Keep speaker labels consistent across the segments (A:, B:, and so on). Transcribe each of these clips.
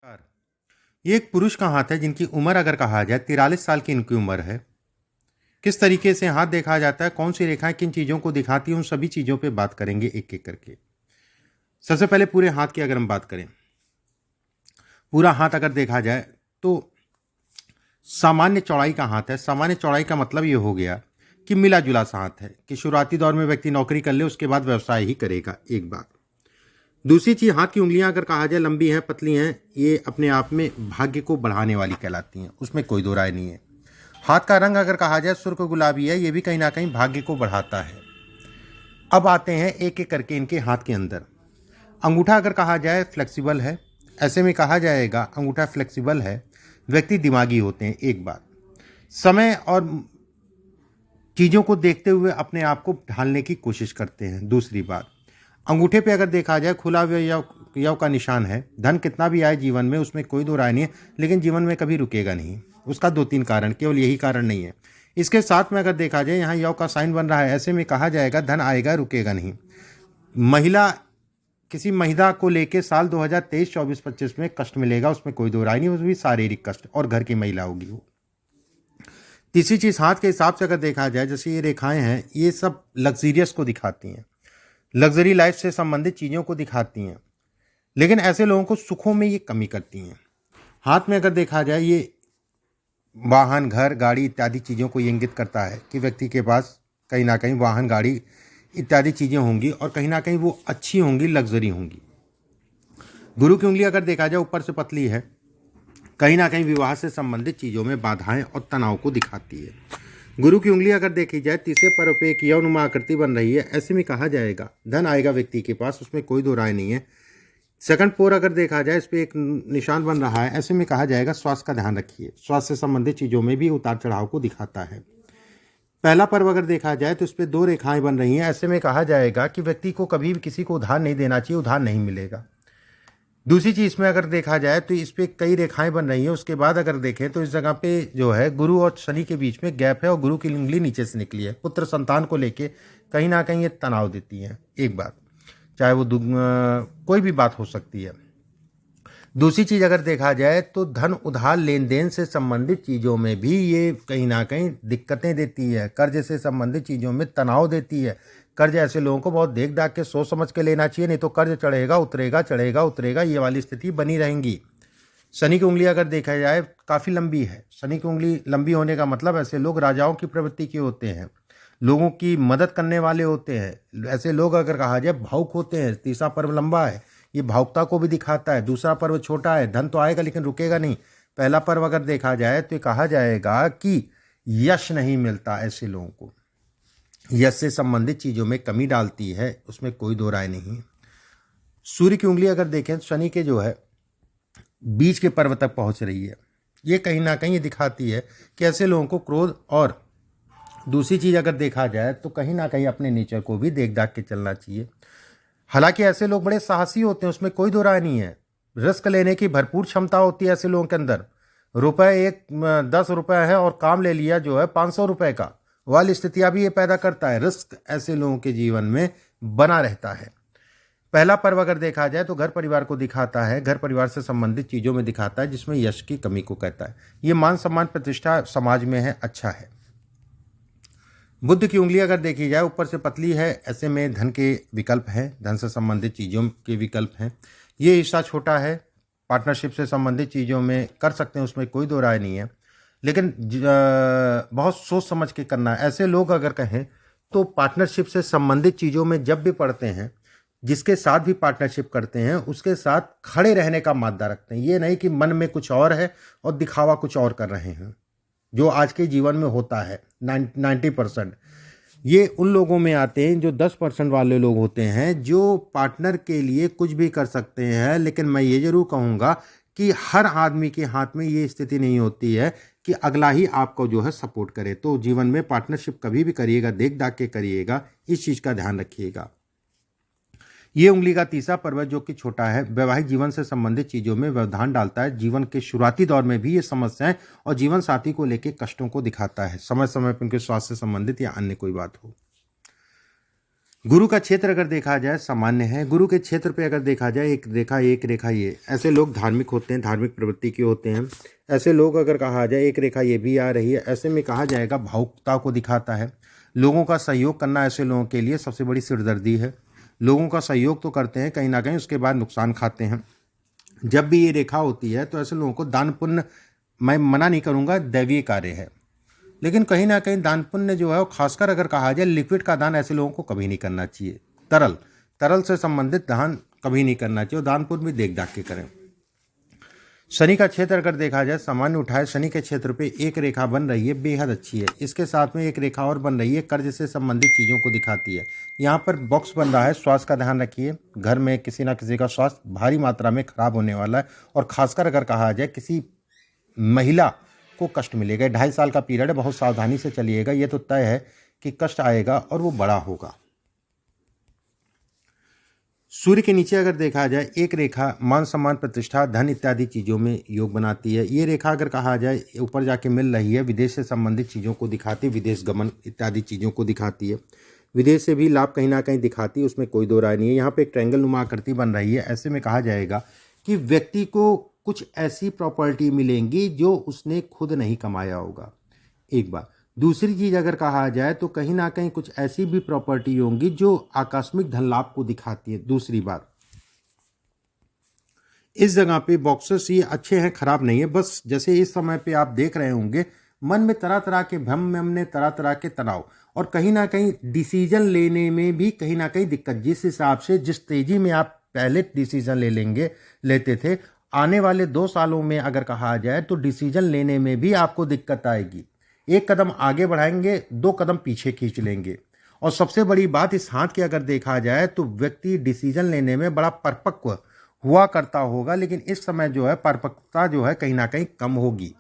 A: Car. ये एक पुरुष का हाथ है जिनकी उम्र अगर कहा जाए 43 साल की इनकी उम्र है। किस तरीके से हाथ देखा जाता है, कौन सी रेखाएं किन चीज़ों को दिखाती हैं, उन सभी चीज़ों पे बात करेंगे एक एक करके। सबसे पहले पूरे हाथ की अगर हम बात करें, पूरा हाथ अगर देखा जाए तो सामान्य चौड़ाई का हाथ है। सामान्य चौड़ाई का मतलब ये हो गया कि मिला जुला सा हाथ है कि शुरुआती दौर में व्यक्ति नौकरी कर ले, उसके बाद व्यवसाय ही करेगा। एक बात। दूसरी चीज, हाथ की उंगलियां अगर कहा जाए लंबी हैं, पतली हैं, ये अपने आप में भाग्य को बढ़ाने वाली कहलाती हैं, उसमें कोई दो राय नहीं है। हाथ का रंग अगर कहा जाए सुर्ख गुलाबी है, ये भी कहीं ना कहीं भाग्य को बढ़ाता है। अब आते हैं एक एक करके इनके हाथ के अंदर। अंगूठा अगर कहा जाए फ्लेक्सिबल है, ऐसे में कहा जाएगा अंगूठा फ्लेक्सिबल है, व्यक्ति दिमागी होते हैं। एक बात। समय और चीज़ों को देखते हुए अपने आप को ढालने की कोशिश करते हैं। दूसरी बात, अंगूठे पे अगर देखा जाए खुला हुआ यव का निशान है। धन कितना भी आए जीवन में, उसमें कोई दो राय नहीं है, लेकिन जीवन में कभी रुकेगा नहीं। उसका दो तीन कारण, केवल यही कारण नहीं है। इसके साथ में अगर देखा जाए यहाँ यव का साइन बन रहा है, ऐसे में कहा जाएगा धन आएगा, रुकेगा नहीं। महिला, किसी महिला को लेके साल 2023, 24, 25 में कष्ट मिलेगा, उसमें कोई दो राय नहीं, उसमें भी शारीरिक कष्ट, और घर की महिला होगी वो। तीसरी चीज, हाथ के हिसाब से अगर देखा जाए, जैसे ये रेखाएं हैं, ये सब लग्जरियस को दिखाती हैं, लग्जरी लाइफ से संबंधित चीज़ों को दिखाती हैं, लेकिन ऐसे लोगों को सुखों में ये कमी करती हैं। हाथ में अगर देखा जाए, ये वाहन, घर, गाड़ी इत्यादि चीज़ों को ये इंगित करता है कि व्यक्ति के पास कहीं ना कहीं वाहन, गाड़ी इत्यादि चीज़ें होंगी, और कहीं ना कहीं वो अच्छी होंगी, लग्जरी होंगी। गुरु की उंगली अगर देखा जाए ऊपर से पतली है, कहीं ना कहीं विवाह से संबंधित चीज़ों में बाधाएं और तनाव को दिखाती है। गुरु की उंगली अगर देखी जाए तीसरे पर्व पे एक यौनुमा आकृति बन रही है, ऐसे में कहा जाएगा धन आएगा व्यक्ति के पास, उसमें कोई दो राय नहीं है। सेकंड पोर अगर देखा जाए, इस पर एक निशान बन रहा है, ऐसे में कहा जाएगा स्वास्थ्य का ध्यान रखिए। स्वास्थ्य से संबंधित चीज़ों में भी उतार चढ़ाव को दिखाता है। पहला पर्व अगर देखा जाए तो इस पर दो रेखाएं बन रही हैं, ऐसे में कहा जाएगा कि व्यक्ति को कभी भी किसी को उधार नहीं देना चाहिए, उधार नहीं मिलेगा। दूसरी चीज में अगर देखा जाए तो इस पे कई रेखाएं बन रही हैं। उसके बाद अगर देखें तो इस जगह पे जो है गुरु और शनि के बीच में गैप है, और गुरु की उंगली नीचे से निकली है। पुत्र संतान को लेके कहीं ना कहीं ये तनाव देती है। एक बात, चाहे वो कोई भी बात हो सकती है। दूसरी चीज अगर देखा जाए तो धन उधार लेन देन से संबंधित चीज़ों में भी ये कहीं ना कहीं दिक्कतें देती है। कर्ज से संबंधित चीज़ों में तनाव देती है। कर्ज ऐसे लोगों को बहुत देख दाख के सोच समझ के लेना चाहिए, नहीं तो कर्ज चढ़ेगा उतरेगा, चढ़ेगा उतरेगा, ये वाली स्थिति बनी रहेंगी। शनि की उंगली अगर देखा जाए काफ़ी लंबी है। शनि की उंगली लंबी होने का मतलब ऐसे लोग राजाओं की प्रवृत्ति के होते हैं, लोगों की मदद करने वाले होते हैं। ऐसे लोग अगर कहा जाए भावुक होते हैं। तीसरा पर्व लंबा है, ये भावुकता को भी दिखाता है। दूसरा पर्व छोटा है, धन तो आएगा लेकिन रुकेगा नहीं। पहला पर्व अगर देखा जाए तो कहा जाएगा कि यश नहीं मिलता, ऐसे लोगों को यश से संबंधित चीज़ों में कमी डालती है, उसमें कोई दो राय नहीं। सूर्य की उंगली अगर देखें तो शनि के जो है बीच के पर्व तक पहुंच रही है। ये कहीं ना कहीं ये दिखाती है कि ऐसे लोगों को क्रोध, और दूसरी चीज़ अगर देखा जाए तो कहीं ना कहीं अपने नेचर को भी देख दाख के चलना चाहिए। हालांकि ऐसे लोग बड़े साहसी होते हैं, उसमें कोई दो राय नहीं है। रिस्क लेने की भरपूर क्षमता होती है ऐसे लोगों के अंदर। रुपए एक 10 रुपए है और काम ले लिया जो है 500 रुपए का, वाली स्थितियां भी ये पैदा करता है। रिस्क ऐसे लोगों के जीवन में बना रहता है। पहला पर्व अगर देखा जाए तो घर परिवार को दिखाता है, घर परिवार से संबंधित चीज़ों में दिखाता है, जिसमें यश की कमी को कहता है। ये मान सम्मान प्रतिष्ठा समाज में है, अच्छा है। बुद्ध की उंगली अगर देखी जाए ऊपर से पतली है, ऐसे में धन के विकल्प हैं, धन से संबंधित चीज़ों के विकल्प हैं। ये हिस्सा छोटा है, पार्टनरशिप से संबंधित चीज़ों में कर सकते हैं, उसमें कोई दो राय नहीं है, लेकिन बहुत सोच समझ के करना है। ऐसे लोग अगर कहें तो पार्टनरशिप से संबंधित चीज़ों में जब भी पढ़ते हैं, जिसके साथ भी पार्टनरशिप करते हैं उसके साथ खड़े रहने का मादा रखते हैं। ये नहीं कि मन में कुछ और है और दिखावा कुछ और कर रहे हैं, जो आज के जीवन में होता है 90%। ये उन लोगों में आते हैं जो 10% वाले लोग होते हैं, जो पार्टनर के लिए कुछ भी कर सकते हैं। लेकिन मैं ये जरूर कहूँगा कि हर आदमी के हाथ में ये स्थिति नहीं होती है कि अगला ही आपको जो है सपोर्ट करे। तो जीवन में पार्टनरशिप कभी भी करिएगा, देख दाख के करिएगा, इस चीज़ का ध्यान रखिएगा। ये उंगली का तीसरा पर्व जो कि छोटा है, वैवाहिक जीवन से संबंधित चीज़ों में व्यवधान डालता है। जीवन के शुरुआती दौर में भी ये समस्याएं और जीवन साथी को लेकर कष्टों को दिखाता है, समय समय पर उनके स्वास्थ्य से संबंधित या अन्य कोई बात हो। गुरु का क्षेत्र अगर देखा जाए सामान्य है। गुरु के क्षेत्र पे अगर देखा जाए एक रेखा ये, ऐसे लोग धार्मिक होते हैं, धार्मिक प्रवृत्ति के होते हैं। ऐसे लोग अगर कहा जाए एक रेखा ये भी आ रही है, ऐसे में कहा जाएगा भावुकता को दिखाता है। लोगों का सहयोग करना ऐसे लोगों के लिए सबसे बड़ी सिरदर्दी है। लोगों का सहयोग तो करते हैं, कहीं ना कहीं उसके बाद नुकसान खाते हैं। जब भी ये रेखा होती है तो ऐसे लोगों को दान पुण्य, मैं मना नहीं करूँगा, दैवीय कार्य है, लेकिन कहीं ना कहीं दान पुण्य जो है वो खासकर अगर कहा जाए लिक्विड का दान ऐसे लोगों को कभी नहीं करना चाहिए। तरल तरल से संबंधित दान कभी नहीं करना चाहिए, दान पुण्य भी देख दाख के करें। शनि का क्षेत्र अगर देखा जाए सामान्य उठाए, शनि के क्षेत्र पे एक रेखा बन रही है, बेहद अच्छी है। इसके साथ में एक रेखा और बन रही है, कर्ज से संबंधित चीज़ों को दिखाती है। यहाँ पर बॉक्स बन रहा है, स्वास्थ्य का ध्यान रखिए। घर में किसी ना किसी का स्वास्थ्य भारी मात्रा में खराब होने वाला है, और खासकर अगर कहा जाए किसी महिला को कष्ट मिलेगा। 2.5 साल का पीरियड है, बहुत सावधानी से चलिएगा। ये तो तय है कि कष्ट आएगा और वो बड़ा होगा। सूर्य के नीचे अगर देखा जाए एक रेखा मान सम्मान प्रतिष्ठा धन इत्यादि चीज़ों में योग बनाती है। ये रेखा अगर कहा जाए ऊपर जाके मिल रही है, विदेश से संबंधित चीज़ों को दिखाती है, विदेश गमन इत्यादि चीज़ों को दिखाती है। विदेश से भी लाभ कहीं ना कहीं दिखाती है, उसमें कोई दो राय नहीं है। यहाँ पे एक ट्रायंगल नुमा आकृति बन रही है, ऐसे में कहा जाएगा कि व्यक्ति को कुछ ऐसी प्रॉपर्टी मिलेंगी जो उसने खुद नहीं कमाया होगा, एक बात। दूसरी चीज अगर कहा जाए तो कहीं ना कहीं कुछ ऐसी भी प्रॉपर्टी होंगी जो आकस्मिक धन लाभ को दिखाती है, दूसरी बात। इस जगह पे बॉक्सेस ये अच्छे हैं, खराब नहीं है। बस जैसे इस समय पे आप देख रहे होंगे मन में तरह तरह के भ्रम, में हमने तरह तरह के तनाव, और कहीं ना कहीं डिसीजन लेने में भी कहीं ना कहीं दिक्कत। जिस हिसाब से जिस तेजी में आप पहले डिसीजन लेते थे, आने वाले 2 सालों में अगर कहा जाए तो डिसीजन लेने में भी आपको दिक्कत आएगी। एक कदम आगे बढ़ाएंगे, 2 कदम पीछे खींच लेंगे। और सबसे बड़ी बात इस हाथ की अगर देखा जाए तो व्यक्ति डिसीजन लेने में बड़ा परिपक्व हुआ करता होगा, लेकिन इस समय जो है परिपक्वता जो है कहीं ना कहीं कम होगी।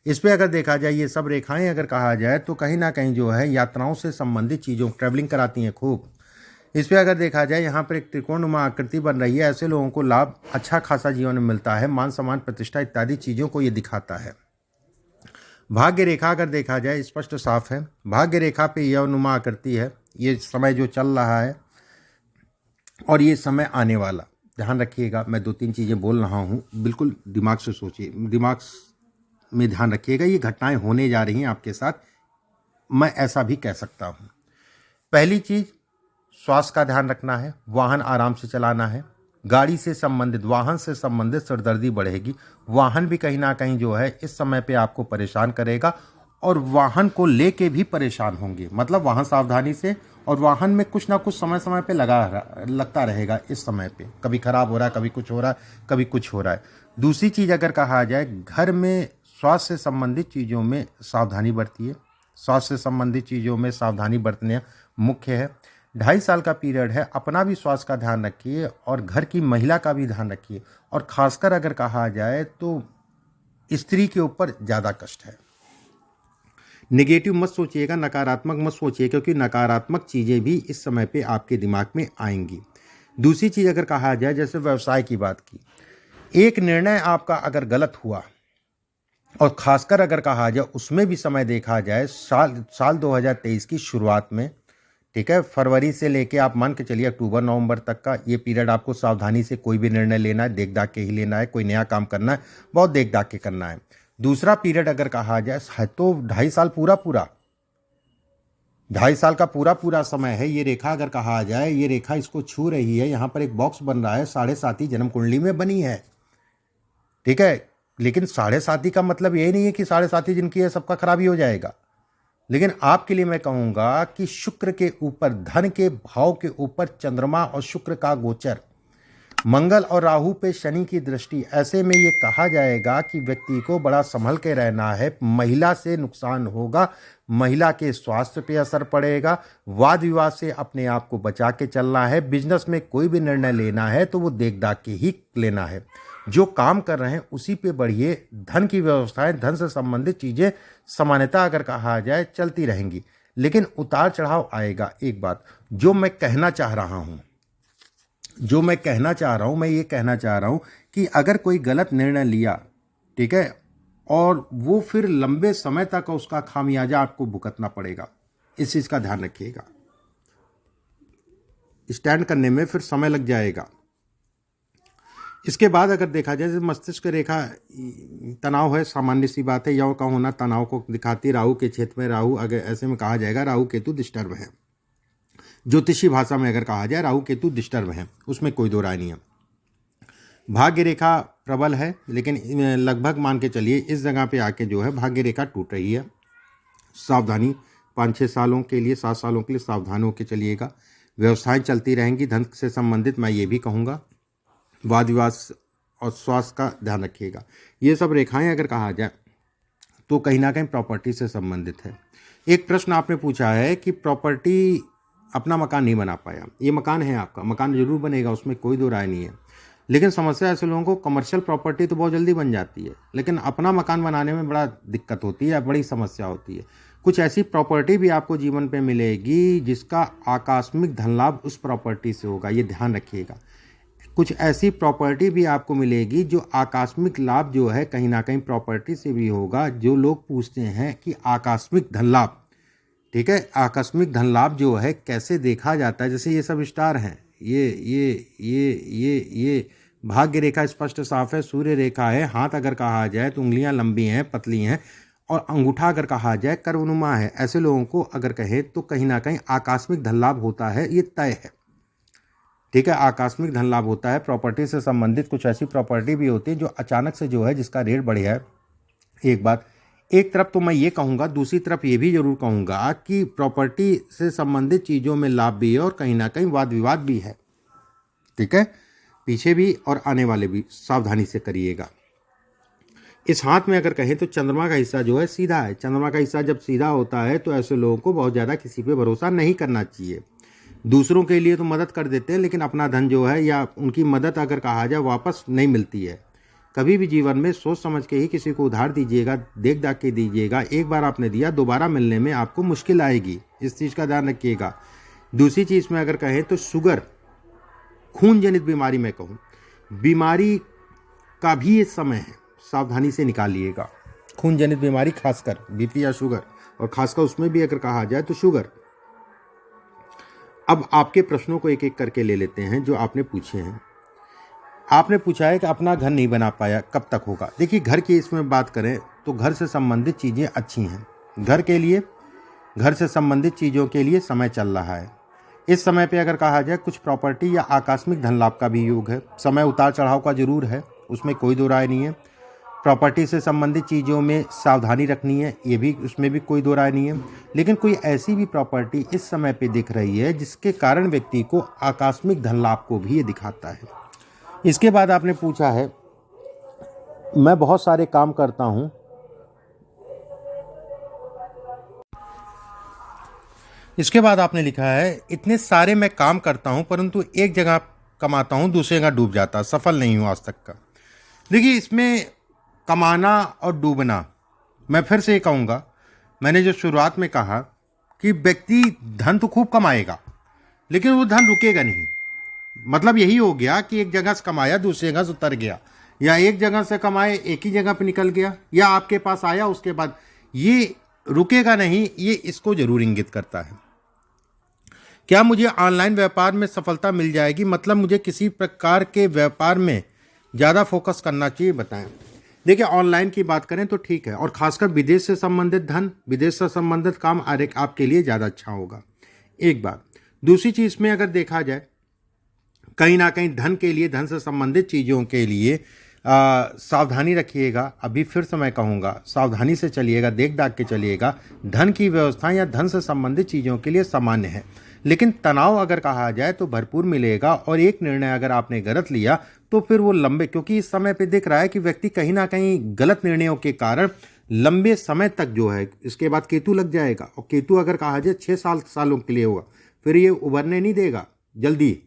A: इस पे अगर देखा जाए ये सब रेखाएं अगर कहा जाए तो कहीं ना कहीं जो है यात्राओं से संबंधित चीज़ों, ट्रैवलिंग कराती हैं खूब। इस पे अगर देखा जाए यहाँ पर एक त्रिकोणनुमा आकृति बन रही है, ऐसे लोगों को लाभ अच्छा खासा जीवन में मिलता है, मान सम्मान प्रतिष्ठा इत्यादि चीज़ों को ये दिखाता है। भाग्य रेखा अगर देखा जाए स्पष्ट साफ है, भाग्य रेखा पे यह नुमा आकृति है। ये समय जो चल रहा है और ये समय आने वाला, ध्यान रखिएगा। मैं 2-3 चीज़ें बोल रहा हूँ, बिल्कुल दिमाग से सोचिए, दिमाग में ध्यान रखिएगा। ये घटनाएं होने जा रही हैं आपके साथ, मैं ऐसा भी कह सकता हूँ। पहली चीज़ स्वास्थ्य का ध्यान रखना है, वाहन आराम से चलाना है। गाड़ी से संबंधित, वाहन से संबंधित सिरदर्दी बढ़ेगी। वाहन भी कहीं ना कहीं जो है इस समय पे आपको परेशान करेगा, और वाहन को लेके भी परेशान होंगे। मतलब वाहन सावधानी से, और वाहन में कुछ ना कुछ समय समय पे लगता रहेगा। इस समय पे कभी खराब हो रहा है, कभी कुछ हो रहा है, कभी कुछ हो रहा है। दूसरी चीज़ अगर कहा जाए घर में स्वास्थ्य से संबंधित चीज़ों में सावधानी बरतिए। स्वास्थ्य से संबंधित चीज़ों में सावधानी बरतने मुख्य है। 2.5 साल का पीरियड है, अपना भी स्वास्थ्य का ध्यान रखिए और घर की महिला का भी ध्यान रखिए। और खासकर अगर कहा जाए तो स्त्री के ऊपर ज़्यादा कष्ट है। नेगेटिव मत सोचिएगा, नकारात्मक मत सोचिए, क्योंकि नकारात्मक चीज़ें भी इस समय पे आपके दिमाग में आएंगी। दूसरी चीज़ अगर कहा जाए, जैसे व्यवसाय की बात की, एक निर्णय आपका अगर गलत हुआ, और खासकर अगर कहा जाए उसमें भी समय देखा जाए साल 2023 की शुरुआत में, ठीक है, फरवरी से लेके आप मान के चलिए अक्टूबर नवंबर तक का ये पीरियड आपको सावधानी से कोई भी निर्णय लेना है, देख दाख के ही लेना है। कोई नया काम करना है, बहुत देख दाख के करना है। दूसरा पीरियड अगर कहा जाए तो 2.5 साल पूरा 2.5 साल का पूरा समय है। ये रेखा अगर कहा जाए, ये रेखा इसको छू रही है। यहाँ पर एक बॉक्स बन रहा है, 7.5 जन्म कुंडली में बनी है, ठीक है। लेकिन 7.5 का मतलब ये नहीं है कि 7.5 जिनकी है सबका खराबी हो जाएगा। लेकिन आपके लिए मैं कहूँगा कि शुक्र के ऊपर, धन के भाव के ऊपर चंद्रमा और शुक्र का गोचर, मंगल और राहु पे शनि की दृष्टि, ऐसे में ये कहा जाएगा कि व्यक्ति को बड़ा संभल के रहना है। महिला से नुकसान होगा, महिला के स्वास्थ्य पे असर पड़ेगा। वाद विवाद से अपने आप को बचा के चलना है। बिजनेस में कोई भी निर्णय लेना है तो वो देख दाख के ही लेना है। जो काम कर रहे हैं उसी पे बढ़िए। धन की व्यवस्थाएं, धन से संबंधित चीज़ें सामान्यतः अगर कहा जाए चलती रहेंगी, लेकिन उतार चढ़ाव आएगा। एक बात जो मैं कहना चाह रहा हूँ, मैं ये कहना चाह रहा हूँ कि अगर कोई गलत निर्णय लिया, ठीक है, और वो फिर लंबे समय तक उसका खामियाजा आपको भुगतना पड़ेगा। इस चीज़ का ध्यान रखिएगा। स्टैंड करने में फिर समय लग जाएगा। इसके बाद अगर देखा जाए तो मस्तिष्क रेखा तनाव है, सामान्य सी बात है। यौ का होना तनाव को दिखाती। राहु के क्षेत्र में राहु, अगर ऐसे में कहा जाएगा राहु केतु डिस्टर्ब है। ज्योतिषी भाषा में अगर कहा जाए राहु केतु डिस्टर्ब है, उसमें कोई दो राय नहीं है। भाग्य रेखा प्रबल है, लेकिन लगभग मान के चलिए इस जगह पे आके जो है भाग्य रेखा टूट रही है। सावधानी 5-6 सालों के लिए, 7 सालों के लिए सावधान होकर चलिएगा। व्यवसाय चलती रहेंगी। धन से संबंधित मैं ये भी कहूँगा, वाद विवाद और स्वास्थ्य का ध्यान रखिएगा। ये सब रेखाएं अगर कहा जाए तो कहीं ना कहीं प्रॉपर्टी से संबंधित है। एक प्रश्न आपने पूछा है कि प्रॉपर्टी, अपना मकान नहीं बना पाया। ये मकान है आपका, मकान जरूर बनेगा, उसमें कोई दो राय नहीं है। लेकिन समस्या ऐसे लोगों को कमर्शियल प्रॉपर्टी तो बहुत जल्दी बन जाती है, लेकिन अपना मकान बनाने में बड़ा दिक्कत होती है, बड़ी समस्या होती है। कुछ ऐसी प्रॉपर्टी भी आपको जीवन पे मिलेगी जिसका आकस्मिक धन लाभ उस प्रॉपर्टी से होगा, ये ध्यान रखिएगा। कुछ ऐसी प्रॉपर्टी भी आपको मिलेगी जो आकस्मिक लाभ जो है कहीं ना कहीं प्रॉपर्टी से भी होगा। जो लोग पूछते हैं कि आकस्मिक धन लाभ, ठीक है, आकस्मिक धन लाभ जो है कैसे देखा जाता है, जैसे ये सब स्टार हैं, ये भाग्य रेखा स्पष्ट साफ है, सूर्य रेखा है, हाथ अगर कहा जाए तो उंगलियां लंबी हैं, पतली हैं, और अंगूठा अगर कहा जाए कर्वनुमा है। ऐसे लोगों को अगर कहें तो कहीं ना कहीं आकस्मिक धन लाभ होता है, ये तय है, ठीक है। आकस्मिक धन लाभ होता है। प्रॉपर्टी से संबंधित कुछ ऐसी प्रॉपर्टी भी होती है जो अचानक से जो है जिसका रेट बढ़िया है। एक बात, एक तरफ तो मैं ये कहूँगा, दूसरी तरफ ये भी जरूर कहूँगा कि प्रॉपर्टी से संबंधित चीज़ों में लाभ भी है और कहीं ना कहीं वाद विवाद भी है, ठीक है। पीछे भी और आने वाले भी सावधानी से करिएगा। इस हाथ में अगर कहें तो चंद्रमा का हिस्सा जो है सीधा है। चंद्रमा का हिस्सा जब सीधा होता है तो ऐसे लोगों को बहुत ज़्यादा किसी पे भरोसा नहीं करना चाहिए। दूसरों के लिए तो मदद कर देते हैं, लेकिन अपना धन जो है या उनकी मदद अगर कहा जाए वापस नहीं मिलती है। कभी भी जीवन में सोच समझ के ही किसी को उधार दीजिएगा, देख दाख के दीजिएगा। एक बार आपने दिया, दोबारा मिलने में आपको मुश्किल आएगी, इस चीज़ का ध्यान रखिएगा। दूसरी चीज़ में अगर कहें तो शुगर, खून जनित बीमारी में कहूँ, बीमारी का भी ये समय है, सावधानी से निकालिएगा। खून जनित बीमारी खासकर बीपी या शुगर, और खासकर उसमें भी अगर कहा जाए तो शुगर। अब आपके प्रश्नों को एक एक करके ले लेते हैं जो आपने पूछे हैं। आपने पूछा है कि अपना घर नहीं बना पाया, कब तक होगा। देखिए, घर की इसमें बात करें तो घर से संबंधित चीज़ें अच्छी हैं। घर के लिए, घर से संबंधित चीज़ों के लिए समय चल रहा है। इस समय पे अगर कहा जाए कुछ प्रॉपर्टी या आकस्मिक धन लाभ का भी योग है। समय उतार चढ़ाव का जरूर है, उसमें कोई दो राय नहीं है। प्रॉपर्टी से संबंधित चीज़ों में सावधानी रखनी है, ये भी, उसमें भी कोई दो राय नहीं है। लेकिन कोई ऐसी भी प्रॉपर्टी इस समय पे दिख रही है जिसके कारण व्यक्ति को आकस्मिक धन लाभ को भी ये दिखाता है। इसके बाद आपने पूछा है, मैं बहुत सारे काम करता हूं, इसके बाद आपने लिखा है, इतने सारे मैं काम करता हूं परंतु एक जगह कमाता हूं, दूसरी जगह डूब जाता, सफल नहीं हूं आज तक का। देखिए, इसमें कमाना और डूबना, मैं फिर से ये कहूँगा, मैंने जो शुरुआत में कहा कि व्यक्ति धन तो खूब कमाएगा लेकिन वो धन रुकेगा नहीं। मतलब यही हो गया कि एक जगह से कमाया, दूसरी जगह से उतर गया, या एक जगह से कमाए एक ही जगह पे निकल गया, या आपके पास आया उसके बाद ये रुकेगा नहीं। ये इसको जरूर इंगित करता है। क्या मुझे ऑनलाइन व्यापार में सफलता मिल जाएगी? मतलब मुझे किसी प्रकार के व्यापार में ज़्यादा फोकस करना चाहिए, बताएं। देखिए, ऑनलाइन की बात करें तो ठीक है, और खासकर विदेश से संबंधित धन, विदेश से संबंधित काम आपके लिए ज़्यादा अच्छा होगा, एक बात। दूसरी चीज़ में अगर देखा जाए, कहीं ना कहीं धन के लिए, धन से संबंधित चीज़ों के लिए सावधानी रखिएगा। अभी फिर से मैं कहूँगा, सावधानी से चलिएगा, देख दाख के चलिएगा। धन की व्यवस्था या धन से संबंधित चीज़ों के लिए सामान्य है, लेकिन तनाव अगर कहा जाए तो भरपूर मिलेगा। और एक निर्णय अगर आपने गलत लिया तो फिर वो लंबे, क्योंकि इस समय पे दिख रहा है कि व्यक्ति कहीं ना कहीं गलत निर्णयों के कारण लंबे समय तक जो है, इसके बाद केतु लग जाएगा, और केतु अगर कहा जाए 6 सालों के लिए होगा, फिर ये उभरने नहीं देगा जल्दी।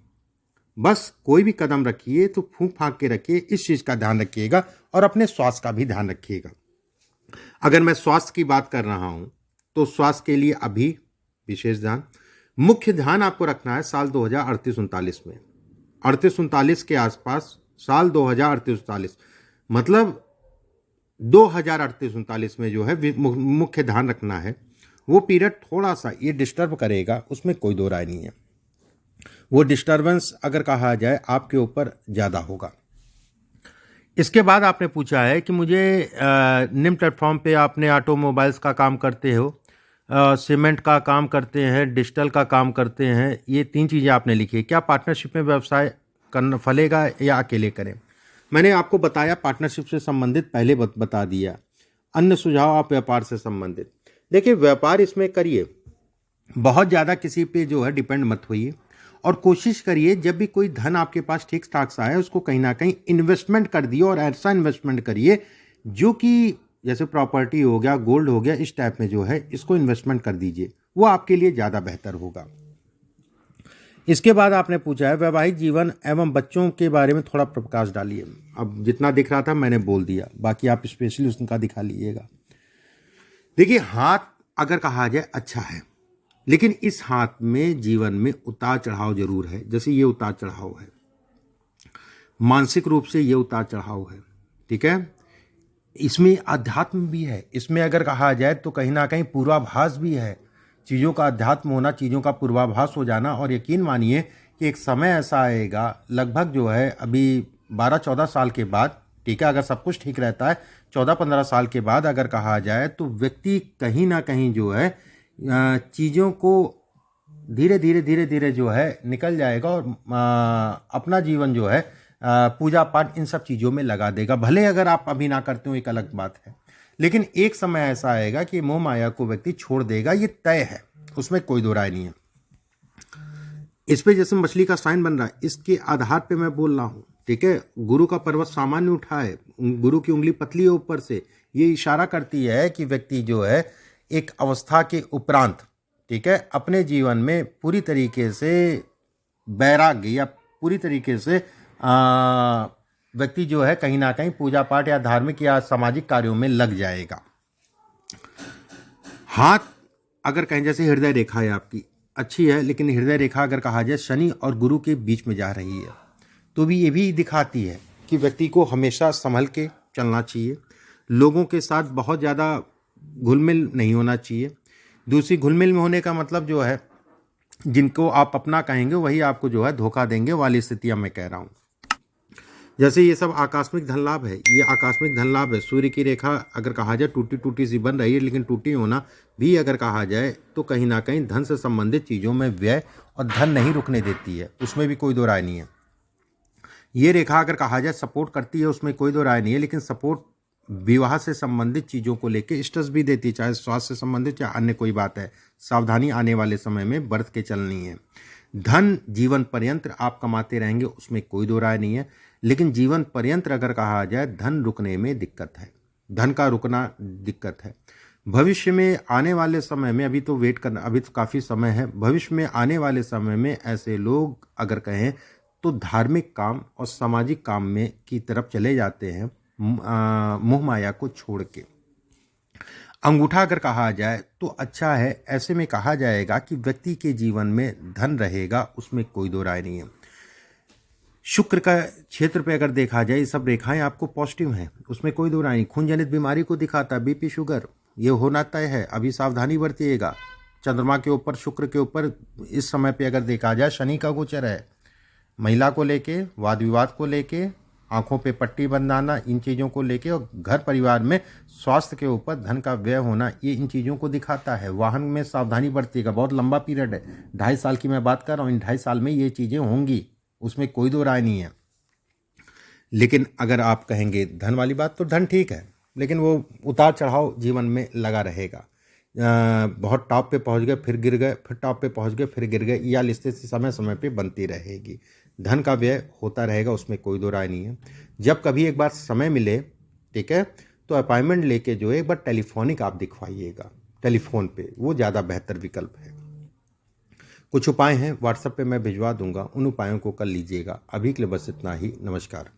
A: बस कोई भी कदम रखिए तो फूंक फांक के रखिए, इस चीज़ का ध्यान रखिएगा, और अपने स्वास्थ्य का भी ध्यान रखिएगा। अगर मैं स्वास्थ्य की बात कर रहा हूं तो स्वास्थ्य के लिए अभी विशेष ध्यान, मुख्य ध्यान आपको रखना है साल 2038-39 में, 38-39 के आसपास, साल 2038-39 मतलब 2038-39 में जो है मुख्य ध्यान रखना है। वो पीरियड थोड़ा सा ये डिस्टर्ब करेगा, उसमें कोई दो राय नहीं है। वो डिस्टर्बेंस अगर कहा जाए आपके ऊपर ज़्यादा होगा। इसके बाद आपने पूछा है कि मुझे निम्न प्लेटफॉर्म पे आपने ऑटोमोबाइल्स का काम करते हो, सीमेंट का काम करते हैं, डिजिटल का काम करते हैं, ये 3 चीज़ें आपने लिखी है। क्या पार्टनरशिप में व्यवसाय करना फलेगा या अकेले करें? मैंने आपको बताया पार्टनरशिप से संबंधित पहले बता दिया। अन्य सुझाव आप व्यापार से संबंधित। देखिए व्यापार इसमें करिए, बहुत ज़्यादा किसी पे जो है डिपेंड मत होइए और कोशिश करिए जब भी कोई धन आपके पास ठीक ठाक सा है उसको कहीं ना कहीं इन्वेस्टमेंट कर दिए और ऐसा इन्वेस्टमेंट करिए जो कि जैसे प्रॉपर्टी हो गया, गोल्ड हो गया, इस टाइप में जो है इसको इन्वेस्टमेंट कर दीजिए, वो आपके लिए ज़्यादा बेहतर होगा। इसके बाद आपने पूछा है वैवाहिक जीवन एवं बच्चों के बारे में थोड़ा प्रकाश डालिए। अब जितना दिख रहा था मैंने बोल दिया, बाकी आप स्पेशली उसका दिखा लीजिएगा। देखिए हाथ अगर कहा जाए अच्छा है, लेकिन इस हाथ में जीवन में उतार चढ़ाव जरूर है। जैसे ये उतार चढ़ाव है, मानसिक रूप से ये उतार चढ़ाव है, ठीक है। इसमें अध्यात्म भी है, इसमें अगर कहा जाए तो कहीं ना कहीं पूर्वाभास भी है, चीज़ों का अध्यात्म होना, चीज़ों का पूर्वाभास हो जाना। और यकीन मानिए कि एक समय ऐसा आएगा, लगभग जो है अभी 12-14 साल के बाद, ठीक है, अगर सब कुछ ठीक रहता है 14-15 साल के बाद अगर कहा जाए तो व्यक्ति कहीं ना कहीं जो है चीज़ों को धीरे धीरे धीरे धीरे जो है निकल जाएगा और अपना जीवन जो है पूजा पाठ इन सब चीज़ों में लगा देगा। भले अगर आप अभी ना करते हो एक अलग बात है, लेकिन एक समय ऐसा आएगा कि मोह माया को व्यक्ति छोड़ देगा, ये तय है, उसमें कोई दो राय नहीं है। इस पे जैसे मछली का साइन बन रहा है, इसके आधार पे मैं बोल रहा हूँ, ठीक है। गुरु का पर्वत सामान्य उठाए, गुरु की उंगली पतली है ऊपर से, ये इशारा करती है कि व्यक्ति जो है एक अवस्था के उपरांत, ठीक है, अपने जीवन में पूरी तरीके से वैराग्य या पूरी तरीके से व्यक्ति जो है कहीं ना कहीं पूजा पाठ या धार्मिक या सामाजिक कार्यों में लग जाएगा। हाथ अगर कहें जैसे हृदय रेखा है आपकी अच्छी है, लेकिन हृदय रेखा अगर कहा जाए शनि और गुरु के बीच में जा रही है, तो भी ये भी दिखाती है कि व्यक्ति को हमेशा संभल के चलना चाहिए, लोगों के साथ बहुत ज़्यादा घुल मिल नहीं होना चाहिए। दूसरी, घुल मिल में होने का मतलब जो है जिनको आप अपना कहेंगे वही आपको जो है धोखा देंगे वाली स्थितियाँ मैं कह रहा हूँ। जैसे ये सब आकस्मिक धन लाभ है, ये आकस्मिक धन लाभ है। सूर्य की रेखा अगर कहा जाए टूटी टूटी सी बन रही है, लेकिन टूटी होना भी अगर कहा जाए तो कहीं ना कहीं धन से संबंधित चीज़ों में व्यय और धन नहीं रुकने देती है, उसमें भी कोई दो राय नहीं है। ये रेखा अगर कहा जाए सपोर्ट करती है, उसमें कोई दो राय नहीं है, लेकिन सपोर्ट विवाह से संबंधित चीज़ों को लेकर स्ट्रेस भी देती है, चाहे स्वास्थ्य से संबंधित या अन्य कोई बात है। सावधानी आने वाले समय में बरत के चलनी है। धन जीवन पर्यंत आप कमाते रहेंगे, उसमें कोई दो राय नहीं है, लेकिन जीवन पर्यंत अगर कहा जाए धन रुकने में दिक्कत है, धन का रुकना दिक्कत है। भविष्य में आने वाले समय में, अभी तो वेट करना, अभी तो काफ़ी समय है, भविष्य में आने वाले समय में ऐसे लोग अगर कहें तो धार्मिक काम और सामाजिक काम में की तरफ चले जाते हैं, मोह माया को छोड़ के। अंगूठा अगर कहा जाए तो अच्छा है, ऐसे में कहा जाएगा कि व्यक्ति के जीवन में धन रहेगा, उसमें कोई दो राय नहीं है। शुक्र का क्षेत्र पे अगर देखा जाए, ये सब रेखाएं आपको पॉजिटिव हैं, उसमें कोई दो राय नहीं। खून जनित बीमारी को दिखाता है, बीपी शुगर ये होना तय है, अभी सावधानी बरतिएगा। चंद्रमा के ऊपर, शुक्र के ऊपर इस समय पे अगर देखा जाए शनि का गोचर है, महिला को लेके, वाद विवाद को लेके, आंखों पे पट्टी बंधाना, इन चीज़ों को लेके, और घर परिवार में स्वास्थ्य के ऊपर धन का व्यय होना, ये इन चीज़ों को दिखाता है। वाहन में सावधानी बरतिएगा, बहुत लंबा पीरियड है, 2.5 साल की मैं बात कर रहा हूँ, इन 2.5 साल में ये चीज़ें होंगी, उसमें कोई दो राय नहीं है। लेकिन अगर आप कहेंगे धन वाली बात, तो धन ठीक है, लेकिन वो उतार चढ़ाव जीवन में लगा रहेगा। बहुत टॉप पे पहुंच गए फिर गिर गए, फिर टॉप पे पहुंच गए फिर गिर गए, या स्थिति समय समय पे बनती रहेगी। धन का व्यय होता रहेगा, उसमें कोई दो राय नहीं है। जब कभी एक बार समय मिले, ठीक है, तो अपॉइंटमेंट लेके जो है एक बार टेलीफोनिक आप दिखवाइएगा, टेलीफोन पे, वो ज़्यादा बेहतर विकल्प है। कुछ उपाय हैं व्हाट्सएप पे मैं भिजवा दूंगा, उन उपायों को कर लीजिएगा। अभी के लिए बस इतना ही, नमस्कार।